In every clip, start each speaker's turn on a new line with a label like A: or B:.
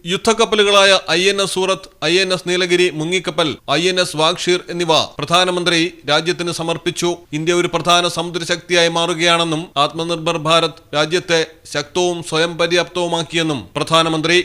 A: യുദ്ധക്കപ്പലുകളായ INS സൂറത്ത്, INS Nilgiri, മുങ്ങിക്കപ്പൽ, INS Vagsheer എന്നിവ പ്രധാനമന്ത്രി രാജ്യത്തിന് സമർപ്പിച്ചു. ഇന്ത്യ ഒരു പ്രധാന സമുദ്രശക്തിയായി മാറുകയാണെന്നും ആത്മനിർഭർ ഭാരത് രാജ്യത്തെ ശക്തവും സ്വയം പര്യാപ്തവുമാക്കിയെന്നും പ്രധാനമന്ത്രി.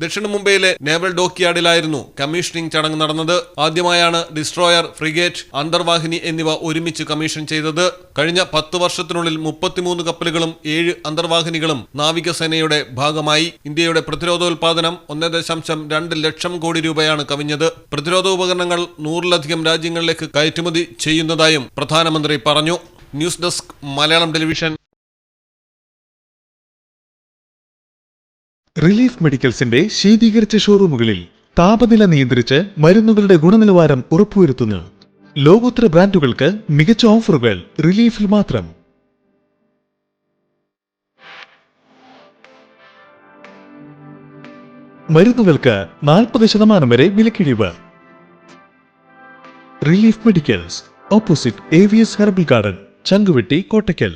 A: ദക്ഷിണ മുംബൈയിലെ നേവൽ ഡോക്യാർഡിലായിരുന്നു കമ്മീഷനിംഗ് ചടങ്ങ് നടന്നത്. ആദ്യമായാണ് ഡിസ്ട്രോയർ, ഫ്രിഗേറ്റ്, അന്തർവാഹിനി എന്നിവ ഒരുമിച്ച് കമ്മീഷൻ ചെയ്തത്. കഴിഞ്ഞ 10 വർഷത്തിനുള്ളിൽ 33 കപ്പലുകളും 7 അന്തർവാഹിനികളും നാവികസേനയുടെ ഭാഗമായി. ഇന്ത്യയുടെ പ്രതിരോധോൽപാദനം 1.2 ലക്ഷം കോടി രൂപയാണ് കവിഞ്ഞത്. പ്രതിരോധ ഉപകരണങ്ങൾ 100-ലധികം രാജ്യങ്ങളിലേക്ക് കയറ്റുമതി ചെയ്യുന്നതായും പ്രധാനമന്ത്രി പറഞ്ഞു. News desk, Malayalam television.
B: Relief മെഡിക്കൽസിന്റെ ശീതീകരിച്ച ഷോറൂമുകളിൽ താപനില നിയന്ത്രിച്ച് മരുന്നുകളുടെ ഗുണനിലവാരം ഉറപ്പുവരുത്തുന്നു. ലോകോത്തര ബ്രാൻഡുകൾക്ക് മികച്ച ഓഫറുകൾ റിലീഫിൽ മാത്രം. മരുന്നുകൾക്ക് 40% വരെ വിലക്കിഴിവ്. Relief medicals, opposite AVS herbal garden, Changuvetty, Kottakkal.